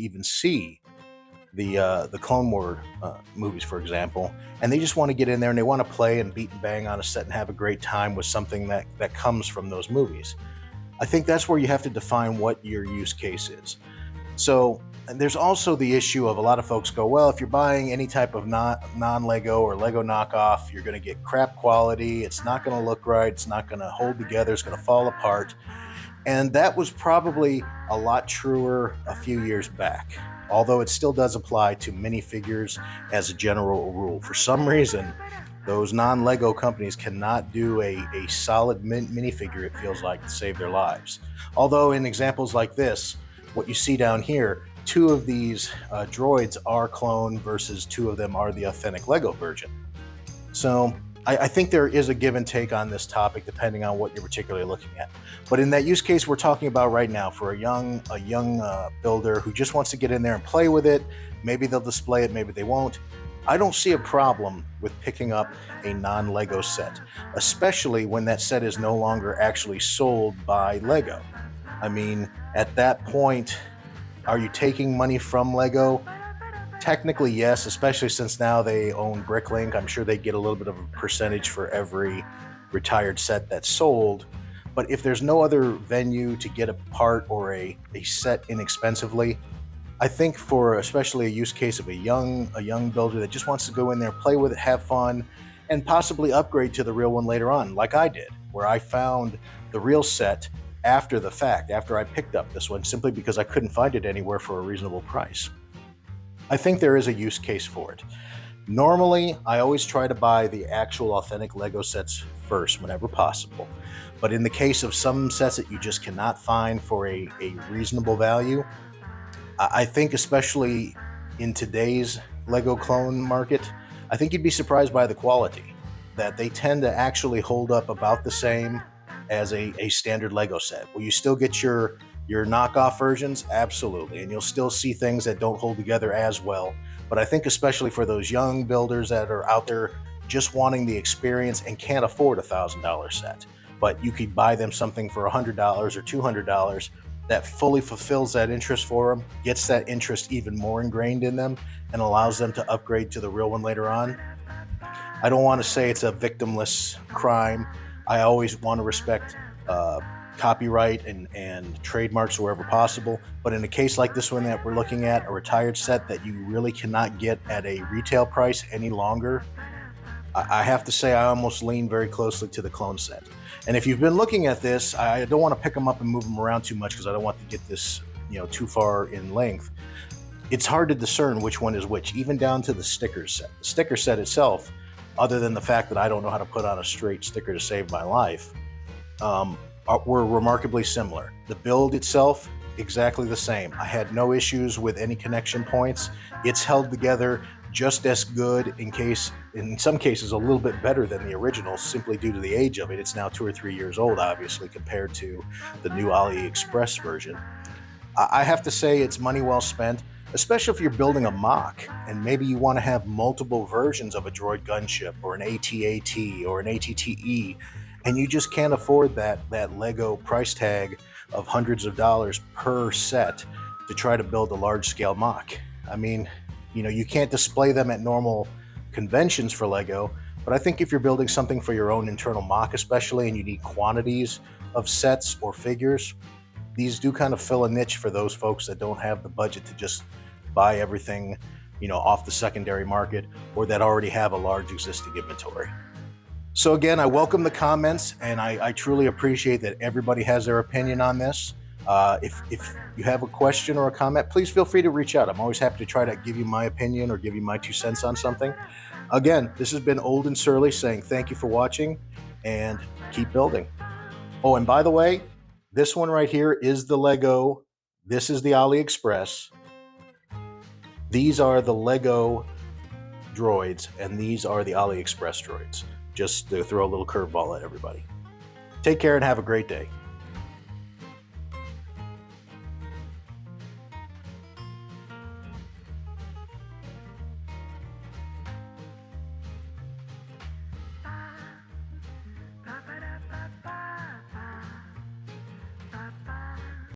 even see the Clone War movies, for example, and they just want to get in there and they want to play and beat and bang on a set and have a great time with something that comes from those movies. I think that's where you have to define what your use case is. So and there's also the issue of a lot of folks go, well, if you're buying any type of non-Lego or Lego knockoff, you're going to get crap quality. It's not going to look right. It's not going to hold together. It's going to fall apart. And that was probably a lot truer a few years back, although it still does apply to minifigures as a general rule. For some reason, those non-Lego companies cannot do a solid minifigure, it feels like, to save their lives. Although in examples like this, what you see down here, two of these droids are clone versus two of them are the authentic Lego version. So I think there is a give and take on this topic depending on what you're particularly looking at. But in that use case we're talking about right now, for a young builder who just wants to get in there and play with it, maybe they'll display it, maybe they won't. I don't see a problem with picking up a non-Lego set, especially when that set is no longer actually sold by Lego. I mean, at that point, are you taking money from Lego? Technically, yes, especially since now they own Bricklink. I'm sure they get a little bit of a percentage for every retired set that's sold. But if there's no other venue to get a part or a set inexpensively, I think for especially a use case of a young builder that just wants to go in there, play with it, have fun, and possibly upgrade to the real one later on, like I did, where I found the real set after the fact, after I picked up this one, simply because I couldn't find it anywhere for a reasonable price. I think there is a use case for it. Normally, I always try to buy the actual authentic Lego sets first whenever possible. But in the case of some sets that you just cannot find for a reasonable value, I think especially in today's Lego clone market, I think you'd be surprised by the quality, that they tend to actually hold up about the same as a standard Lego set. Will you still get your knockoff versions? Absolutely. And you'll still see things that don't hold together as well. But I think especially for those young builders that are out there just wanting the experience and can't afford $1,000 set, but you could buy them something for $100 or $200 that fully fulfills that interest for them, gets that interest even more ingrained in them, and allows them to upgrade to the real one later on. I don't want to say it's a victimless crime. I always want to respect copyright and trademarks wherever possible. But in a case like this one that we're looking at, a retired set that you really cannot get at a retail price any longer, I have to say I almost lean very closely to the clone set. And if you've been looking at this, I don't want to pick them up and move them around too much because I don't want to get this too far in length. It's hard to discern which one is which, even down to the sticker set. The sticker set itself, other than the fact that I don't know how to put on a straight sticker to save my life, were remarkably similar. The build itself, exactly the same. I had no issues with any connection points. It's held together just as good, in some cases a little bit better than the original, simply due to the age of it. It's now 2 or 3 years old, obviously, compared to the new AliExpress version. I have to say it's money well spent, especially if you're building a mock and maybe you want to have multiple versions of a droid gunship or an AT-AT or an ATTE, and you just can't afford that Lego price tag of hundreds of dollars per set to try to build a large-scale mock. I mean, you can't display them at normal conventions for Lego, but I think if you're building something for your own internal mock especially, and you need quantities of sets or figures, these do kind of fill a niche for those folks that don't have the budget to just buy everything, off the secondary market, or that already have a large existing inventory. So again, I welcome the comments, and I truly appreciate that everybody has their opinion on this. If you have a question or a comment, please feel free to reach out. I'm always happy to try to give you my opinion or give you my 2 cents on something. Again, this has been Old and Surly saying thank you for watching, and keep building. Oh, and by the way, this one right here is the Lego. This is the AliExpress. These are the Lego droids, and these are the AliExpress droids. Just to throw a little curveball at everybody. Take care and have a great day.